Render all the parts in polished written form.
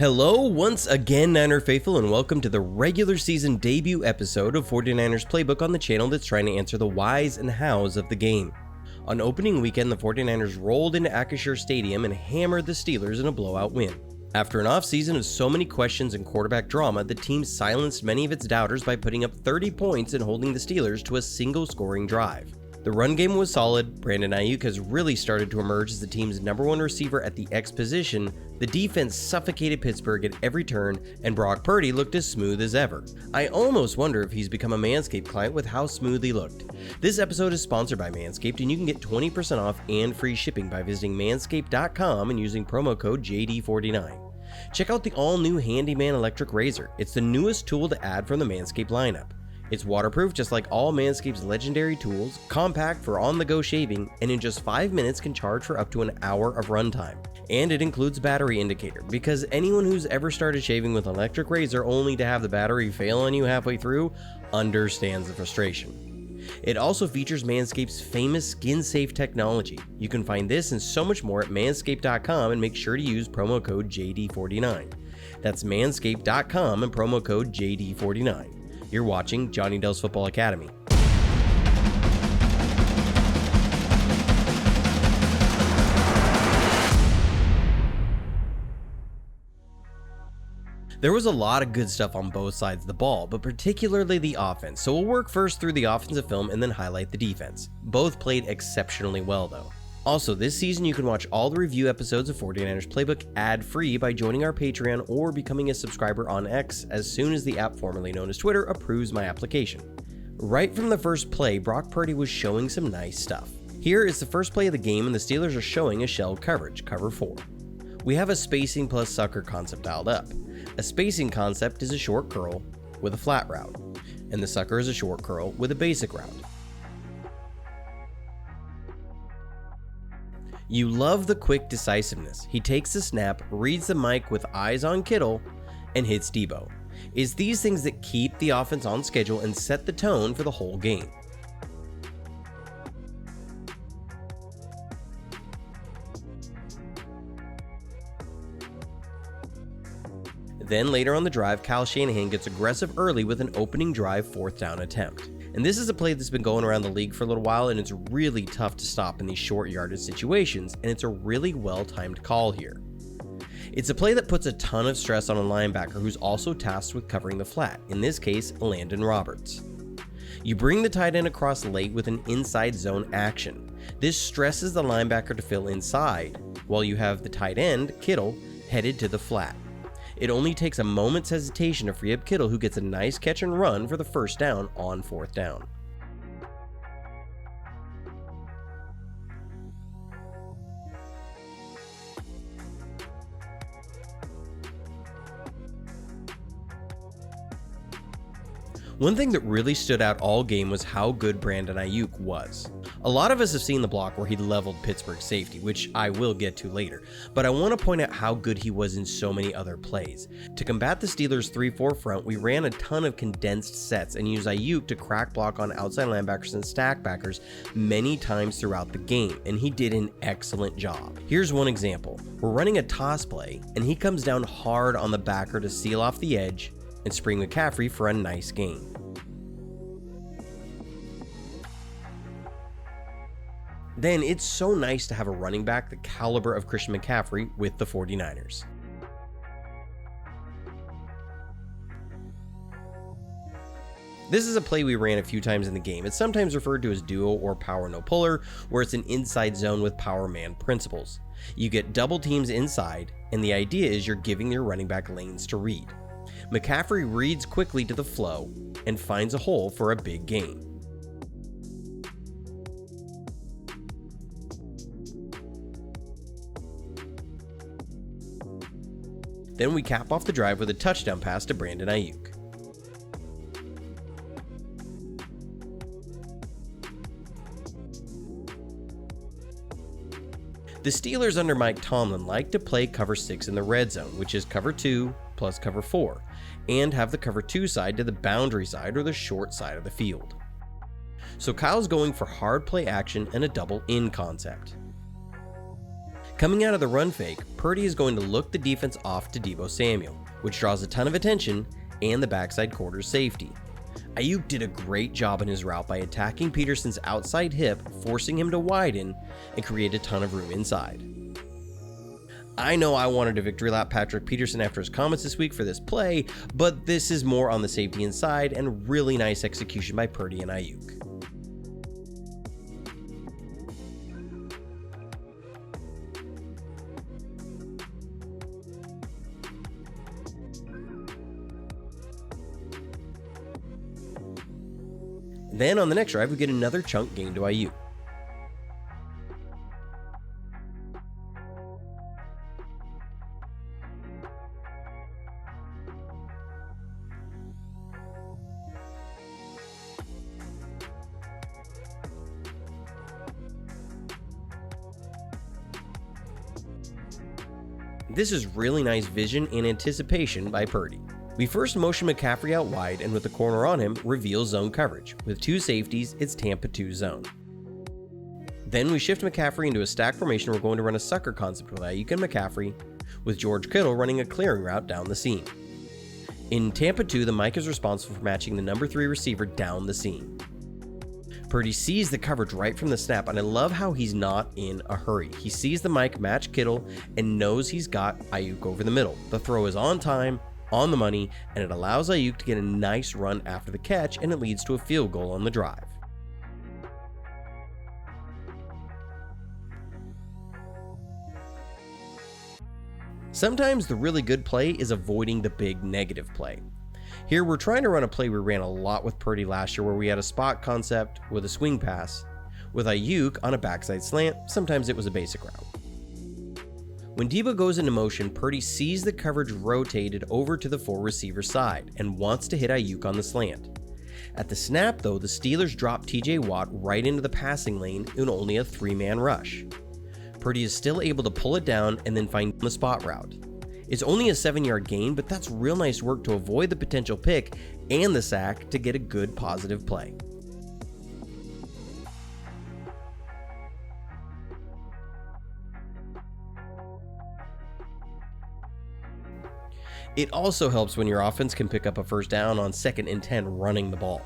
Hello once again, Niner Faithful, and welcome to the regular season debut episode of 49ers Playbook on the channel that's trying to answer the whys and hows of the game. On opening weekend, the 49ers rolled into Acrisure Stadium and hammered the Steelers in a blowout win. After an offseason of so many questions and quarterback drama, the team silenced many of its doubters by putting up 30 points and holding the Steelers to a single scoring drive. The run game was solid, Brandon Ayuk has really started to emerge as the team's number one receiver at the X position, the defense suffocated Pittsburgh at every turn, and Brock Purdy looked as smooth as ever. I almost wonder if he's become a Manscaped client with how smooth he looked. This episode is sponsored by Manscaped, and you can get 20% off and free shipping by visiting manscaped.com and using promo code JD49. Check out the all-new Handyman electric razor. It's the newest tool to add from the Manscaped lineup. It's waterproof just like all Manscaped's legendary tools, compact for on-the-go shaving, and in just 5 minutes can charge for up to an hour of runtime. And it includes battery indicator, because anyone who's ever started shaving with an electric razor only to have the battery fail on you halfway through understands the frustration. It also features Manscaped's famous skin-safe technology. You can find this and so much more at manscaped.com and make sure to use promo code JD49. That's manscaped.com and promo code JD49. You're watching Johnny Dell's Football Academy. There was a lot of good stuff on both sides of the ball, but particularly the offense, so we'll work first through the offensive film and then highlight the defense. Both played exceptionally well though. Also, this season you can watch all the review episodes of 49ers Playbook ad-free by joining our Patreon or becoming a subscriber on X as soon as the app formerly known as Twitter approves my application. Right from the first play, Brock Purdy was showing some nice stuff. Here is the first play of the game and the Steelers are showing a shell coverage, cover 4. We have a spacing plus sucker concept dialed up. A spacing concept is a short curl with a flat route, and the sucker is a short curl with a basic route. You love the quick decisiveness. He takes the snap, reads the mic with eyes on Kittle, and hits Debo. It's these things that keep the offense on schedule and set the tone for the whole game. Then later on the drive, Kyle Shanahan gets aggressive early with an opening drive 4th down attempt. And this is a play that's been going around the league for a little while, and it's really tough to stop in these short yardage situations, and it's a really well-timed call here. It's a play that puts a ton of stress on a linebacker who's also tasked with covering the flat, in this case, Landon Roberts. You bring the tight end across late with an inside zone action. This stresses the linebacker to fill inside, while you have the tight end, Kittle, headed to the flat. It only takes a moment's hesitation to free up Kittle, who gets a nice catch and run for the first down on 4th down. One thing that really stood out all game was how good Brandon Ayuk was. A lot of us have seen the block where he leveled Pittsburgh's safety, which I will get to later, but I want to point out how good he was in so many other plays. To combat the Steelers' 3-4 front, we ran a ton of condensed sets and used Ayuk to crack block on outside linebackers and stack backers many times throughout the game, and he did an excellent job. Here's one example. We're running a toss play, and he comes down hard on the backer to seal off the edge and spring McCaffrey for a nice gain. Then it's so nice to have a running back the caliber of Christian McCaffrey with the 49ers. This is a play we ran a few times in the game. It's sometimes referred to as duo or power no puller, where it's an inside zone with power man principles. You get double teams inside, and the idea is you're giving your running back lanes to read. McCaffrey reads quickly to the flow and finds a hole for a big gain. Then we cap off the drive with a touchdown pass to Brandon Ayuk. The Steelers under Mike Tomlin like to play cover 6 in the red zone, which is cover 2 plus cover 4, and have the cover 2 side to the boundary side or the short side of the field. So Kyle's going for hard play action and a double in concept. Coming out of the run fake, Purdy is going to look the defense off to Deebo Samuel, which draws a ton of attention and the backside quarter's safety. Ayuk did a great job in his route by attacking Peterson's outside hip, forcing him to widen and create a ton of room inside. I know I wanted to victory lap Patrick Peterson after his comments this week for this play, but this is more on the safety inside and really nice execution by Purdy and Ayuk. Then on the next drive, we get another chunk gain to Ayuk. This is really nice vision and anticipation by Purdy. We first motion McCaffrey out wide and with the corner on him, reveal zone coverage. With two safeties, it's Tampa 2 zone. Then we shift McCaffrey into a stack formation. We're going to run a sucker concept with Ayuk and McCaffrey, with George Kittle running a clearing route down the seam. In Tampa 2, the Mike is responsible for matching the number 3 receiver down the seam. Purdy sees the coverage right from the snap, and I love how he's not in a hurry. He sees the Mike match Kittle and knows he's got Ayuk over the middle. The throw is on time, on the money, and it allows Ayuk to get a nice run after the catch, and it leads to a field goal on the drive. Sometimes the really good play is avoiding the big negative play. Here we're trying to run a play we ran a lot with Purdy last year, where we had a spot concept with a swing pass with Ayuk on a backside slant. Sometimes it was a basic route. When Deebo goes into motion, Purdy sees the coverage rotated over to the 4 receiver side and wants to hit Ayuk on the slant. At the snap though, the Steelers drop TJ Watt right into the passing lane in only a 3-man rush. Purdy is still able to pull it down and then find the spot route. It's only a 7-yard gain, but that's real nice work to avoid the potential pick and the sack to get a good positive play. It also helps when your offense can pick up a first down on 2nd and 10 running the ball.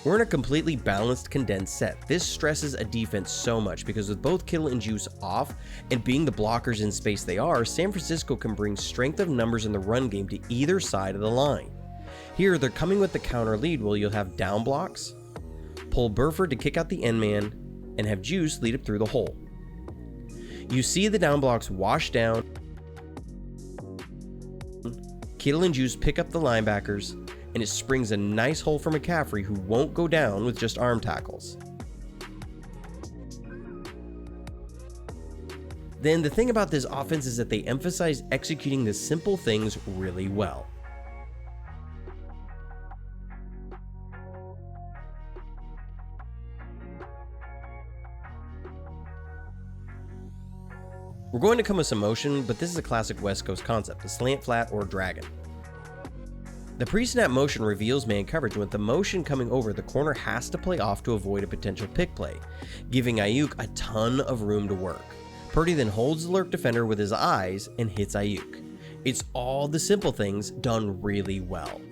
We're in a completely balanced, condensed set. This stresses a defense so much because with both Kittle and Juice off and being the blockers in space they are, San Francisco can bring strength of numbers in the run game to either side of the line. Here, they're coming with the counter lead where you'll have down blocks, pull Burford to kick out the end man, and have Juice lead up through the hole. You see the down blocks wash down, Kittle and Juice pick up the linebackers, and it springs a nice hole for McCaffrey, who won't go down with just arm tackles. Then the thing about this offense is that they emphasize executing the simple things really well. We're going to come with some motion, but this is a classic West Coast concept, the slant flat or dragon. The pre-snap motion reveals man coverage, and with the motion coming over, the corner has to play off to avoid a potential pick play, giving Ayuk a ton of room to work. Purdy then holds the lurk defender with his eyes and hits Ayuk. It's all the simple things done really well.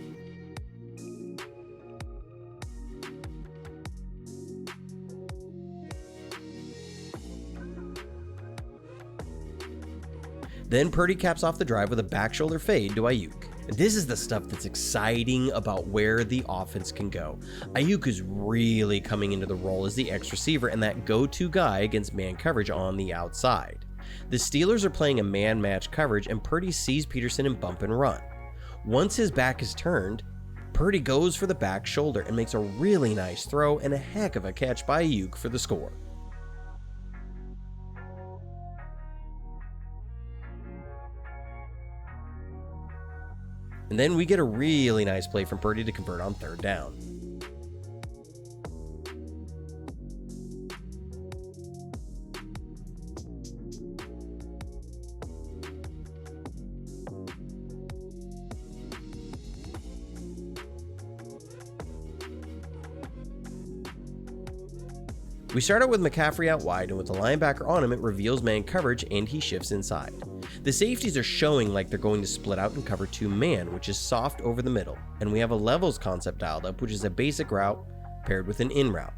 Then Purdy caps off the drive with a back shoulder fade to Ayuk. This is the stuff that's exciting about where the offense can go. Ayuk is really coming into the role as the X receiver and that go-to guy against man coverage on the outside. The Steelers are playing a man match coverage, and Purdy sees Peterson and bump and run. Once his back is turned, Purdy goes for the back shoulder and makes a really nice throw and a heck of a catch by Ayuk for the score. And then we get a really nice play from Purdy to convert on 3rd down. We start out with McCaffrey out wide, and with the linebacker on him, it reveals man coverage and he shifts inside. The safeties are showing like they're going to split out and cover 2-man, which is soft over the middle, and we have a levels concept dialed up, which is a basic route paired with an in route.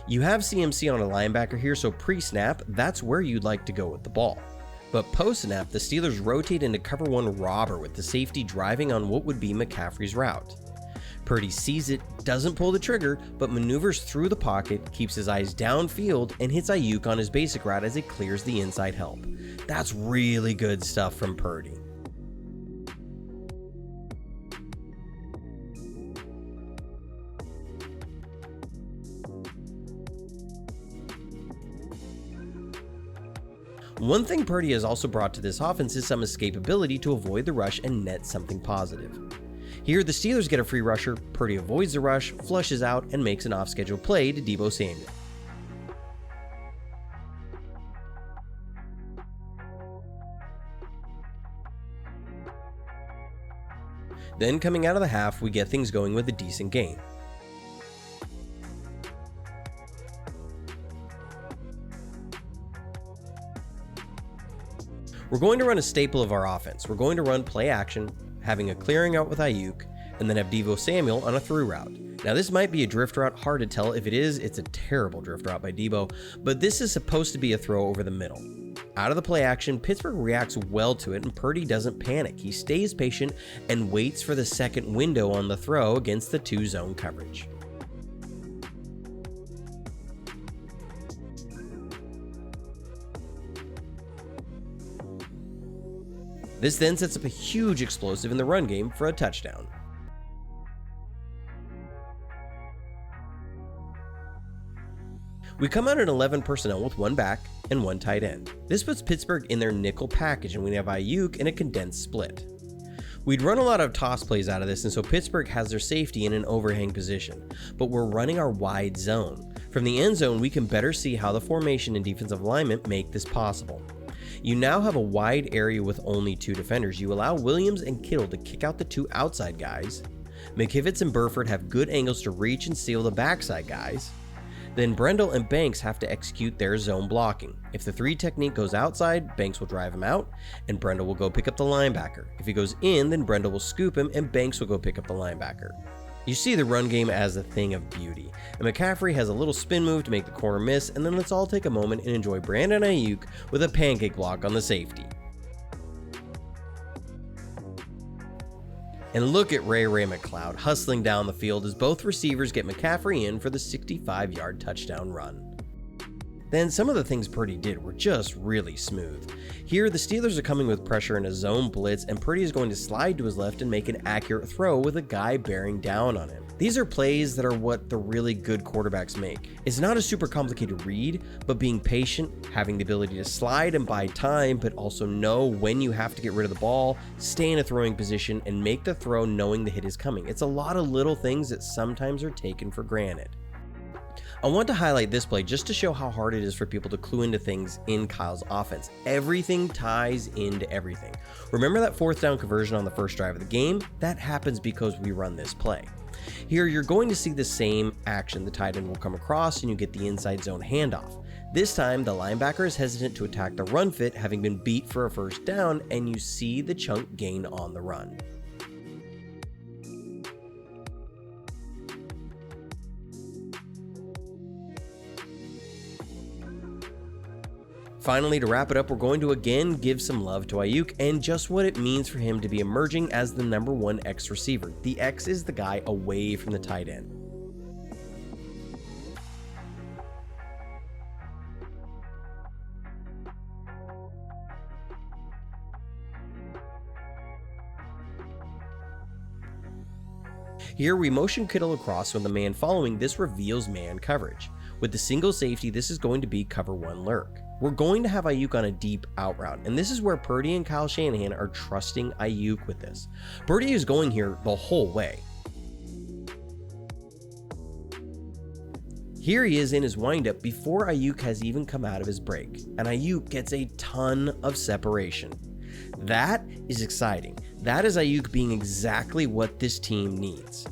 You have CMC on a linebacker here, so pre-snap, that's where you'd like to go with the ball. But post-snap, the Steelers rotate into cover 1 robber with the safety driving on what would be McCaffrey's route. Purdy sees it, doesn't pull the trigger, but maneuvers through the pocket, keeps his eyes downfield, and hits Ayuk on his basic route as it clears the inside help. That's really good stuff from Purdy. One thing Purdy has also brought to this offense is some escapability to avoid the rush and net something positive. Here, the Steelers get a free rusher, Purdy avoids the rush, flushes out, and makes an off-schedule play to Deebo Samuel. Then, coming out of the half, we get things going with a decent gain. We're going to run a staple of our offense. We're going to run play action, having a clearing out with Ayuk, and then have Deebo Samuel on a through route. Now this might be a drift route, hard to tell. If it is, it's a terrible drift route by Deebo, but this is supposed to be a throw over the middle. Out of the play action, Pittsburgh reacts well to it, and Purdy doesn't panic. He stays patient and waits for the second window on the throw against the 2-zone coverage. This then sets up a huge explosive in the run game for a touchdown. We come out at 11 personnel with 1 back and 1 tight end. This puts Pittsburgh in their nickel package, and we have Ayuk in a condensed split. We'd run a lot of toss plays out of this, and so Pittsburgh has their safety in an overhang position, but we're running our wide zone. From the end zone, we can better see how the formation and defensive alignment make this possible. You now have a wide area with only 2 defenders. You allow Williams and Kittle to kick out the 2 outside guys. McKivitz and Burford have good angles to reach and seal the backside guys. Then Brendel and Banks have to execute their zone blocking. If the 3 technique goes outside, Banks will drive him out, and Brendel will go pick up the linebacker. If he goes in, then Brendel will scoop him, and Banks will go pick up the linebacker. You see the run game as a thing of beauty, and McCaffrey has a little spin move to make the corner miss, and then let's all take a moment and enjoy Brandon Ayuk with a pancake block on the safety. And look at Ray McCloud hustling down the field as both receivers get McCaffrey in for the 65-yard touchdown run. Then some of the things Purdy did were just really smooth. Here, the Steelers are coming with pressure in a zone blitz, and Purdy is going to slide to his left and make an accurate throw with a guy bearing down on him. These are plays that are what the really good quarterbacks make. It's not a super complicated read, but being patient, having the ability to slide and buy time, but also know when you have to get rid of the ball, stay in a throwing position, and make the throw knowing the hit is coming. It's a lot of little things that sometimes are taken for granted. I want to highlight this play just to show how hard it is for people to clue into things in Kyle's offense. Everything ties into everything. Remember that 4th down conversion on the first drive of the game? That happens because we run this play. Here, you're going to see the same action. The tight end will come across and you get the inside zone handoff. This time, the linebacker is hesitant to attack the run fit, having been beat for a first down, and you see the chunk gain on the run. Finally, to wrap it up, we're going to again give some love to Ayuk and just what it means for him to be emerging as the number 1 X receiver. The X is the guy away from the tight end. Here we motion Kittle across with the man following. This reveals man coverage. With the single safety, this is going to be cover 1 lurk. We're going to have Ayuk on a deep out route, and this is where Purdy and Kyle Shanahan are trusting Ayuk with this. Purdy is going here the whole way. Here he is in his windup before Ayuk has even come out of his break, and Ayuk gets a ton of separation. That is exciting. That is Ayuk being exactly what this team needs.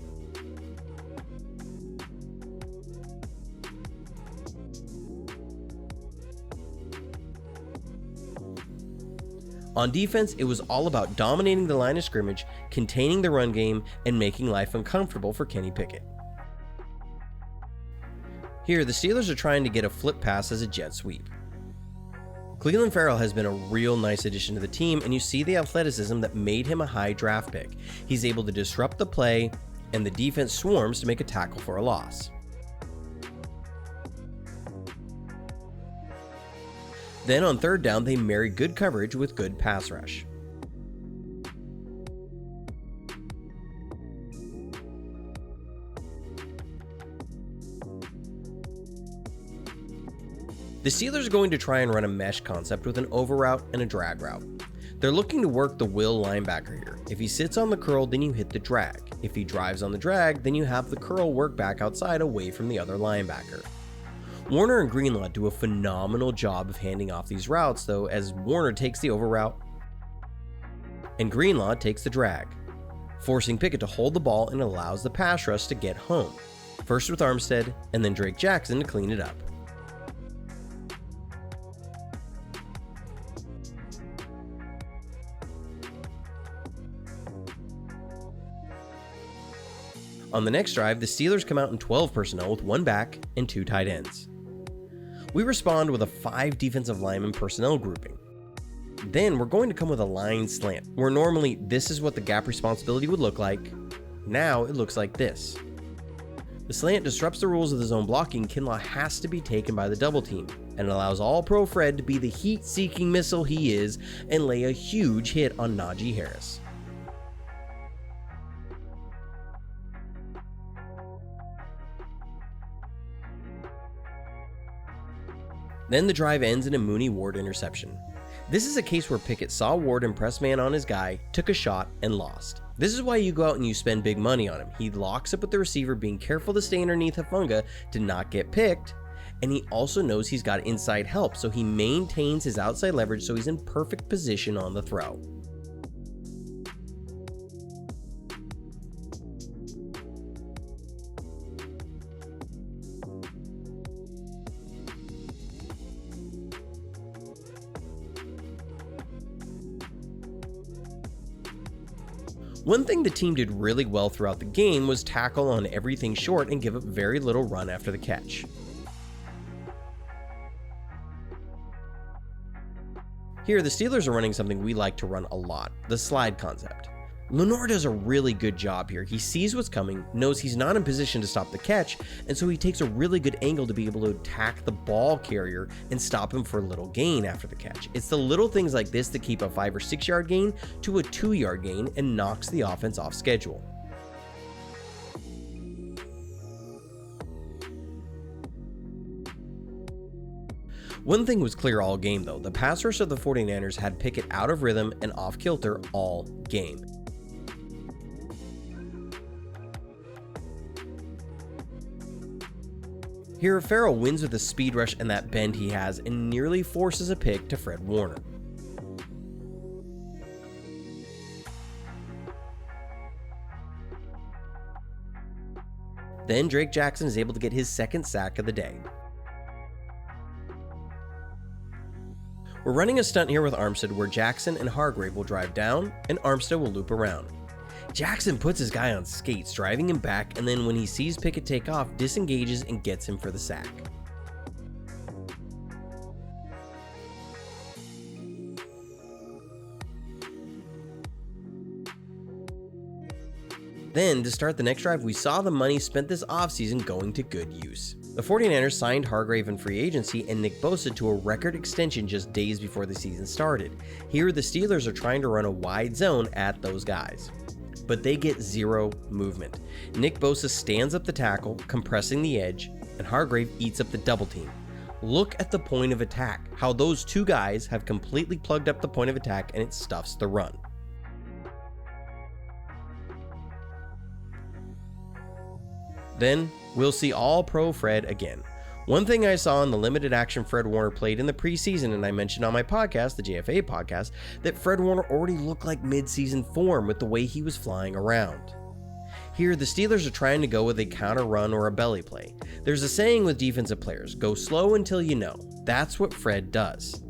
On defense, it was all about dominating the line of scrimmage, containing the run game, and making life uncomfortable for Kenny Pickett. Here, the Steelers are trying to get a flip pass as a jet sweep. Clelin Ferrell has been a real nice addition to the team, and you see the athleticism that made him a high draft pick. He's able to disrupt the play, and the defense swarms to make a tackle for a loss. Then on third down, they marry good coverage with good pass rush. The Steelers are going to try and run a mesh concept with an over route and a drag route. They're looking to work the will linebacker here. If he sits on the curl, then you hit the drag. If he drives on the drag, then you have the curl work back outside away from the other linebacker. Warner and Greenlaw do a phenomenal job of handing off these routes though, as Warner takes the over route and Greenlaw takes the drag, forcing Pickett to hold the ball and allows the pass rush to get home. First with Armstead and then Drake Jackson to clean it up. On the next drive, the Steelers come out in 12 personnel with 1 back and 2 tight ends. We respond with a 5 defensive lineman personnel grouping. Then we're going to come with a line slant, where normally this is what the gap responsibility would look like. Now it looks like this. The slant disrupts the rules of the zone blocking. Kinlaw has to be taken by the double team, and allows All-Pro Fred to be the heat-seeking missile he is and lay a huge hit on Najee Harris. Then the drive ends in a Mooney Ward interception. This is a case where Pickett saw Ward impress man on his guy, took a shot, and lost. This is why you go out and you spend big money on him. He locks up with the receiver, being careful to stay underneath Hufanga to not get picked, and he also knows he's got inside help, so he maintains his outside leverage so he's in perfect position on the throw. One thing the team did really well throughout the game was tackle on everything short and give up very little run after the catch. Here, the Steelers are running something we like to run a lot, the slide concept. Lenore does a really good job here. He sees what's coming, knows he's not in position to stop the catch, and so he takes a really good angle to be able to attack the ball carrier and stop him for a little gain after the catch. It's the little things like this that keep a 5 or 6 yard gain to a 2 yard gain and knocks the offense off schedule. One thing was clear all game though, the pass rush of the 49ers had Pickett out of rhythm and off kilter all game. Here, Ferrell wins with the speed rush and that bend he has and nearly forces a pick to Fred Warner. Then Drake Jackson is able to get his second sack of the day. We're running a stunt here with Armstead where Jackson and Hargrave will drive down and Armstead will loop around. Jackson puts his guy on skates, driving him back, and then when he sees Pickett take off, disengages and gets him for the sack. Then, to start the next drive, we saw the money spent this offseason going to good use. The 49ers signed Hargrave in free agency and Nick Bosa to a record extension just days before the season started. Here, the Steelers are trying to run a wide zone at those guys, but they get zero movement. Nick Bosa stands up the tackle, compressing the edge, and Hargrave eats up the double team. Look at the point of attack, how those two guys have completely plugged up the point of attack and it stuffs the run. Then, we'll see All-Pro Fred again. One thing I saw in the limited action Fred Warner played in the preseason, and I mentioned on my podcast, the JFA podcast, that Fred Warner already looked like mid-season form with the way he was flying around. Here, the Steelers are trying to go with a counter run or a belly play. There's a saying with defensive players, go slow until you know. That's what Fred does.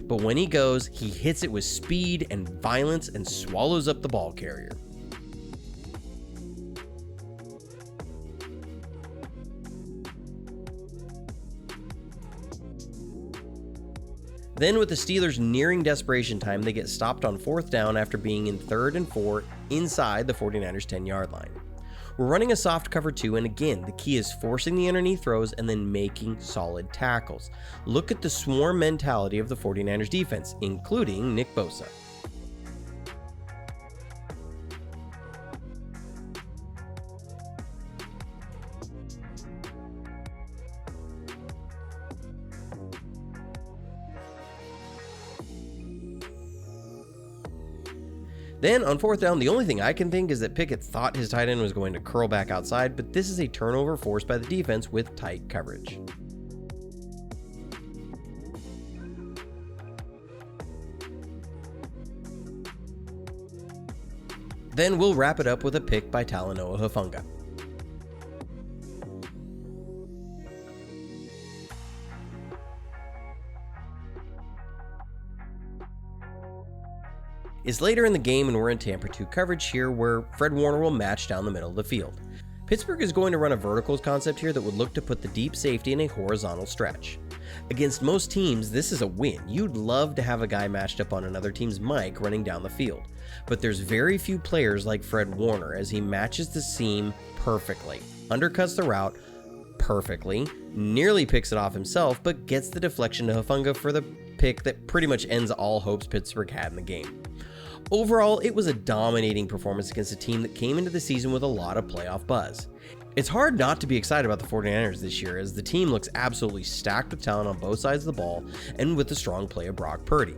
but when he goes, he hits it with speed and violence and swallows up the ball carrier. Then with the Steelers nearing desperation time, they get stopped on 4th down after being in 3rd and 4 inside the 49ers 10-yard line. We're running a soft cover 2, and again, the key is forcing the underneath throws and then making solid tackles. Look at the swarm mentality of the 49ers defense, including Nick Bosa. Then on 4th down, the only thing I can think is that Pickett thought his tight end was going to curl back outside, but this is a turnover forced by the defense with tight coverage. Then we'll wrap it up with a pick by Talanoa Hufanga. It's later in the game and we're in Tampa 2 coverage here, where Fred Warner will match down the middle of the field. Pittsburgh is going to run a verticals concept here that would look to put the deep safety in a horizontal stretch. Against most teams, this is a win. You'd love to have a guy matched up on another team's Mike running down the field, but there's very few players like Fred Warner, as he matches the seam perfectly, undercuts the route perfectly, nearly picks it off himself, but gets the deflection to Hufanga for the pick that pretty much ends all hopes Pittsburgh had in the game. Overall, it was a dominating performance against a team that came into the season with a lot of playoff buzz. It's hard not to be excited about the 49ers this year, as the team looks absolutely stacked with talent on both sides of the ball and with the strong play of Brock Purdy.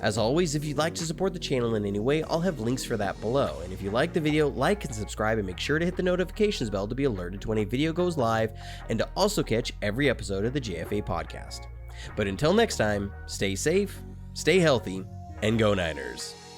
As always, if you'd like to support the channel in any way, I'll have links for that below. And if you like the video, like and subscribe, and make sure to hit the notifications bell to be alerted to when a video goes live and to also catch every episode of the JFA podcast. But until next time, stay safe, stay healthy, and go Niners.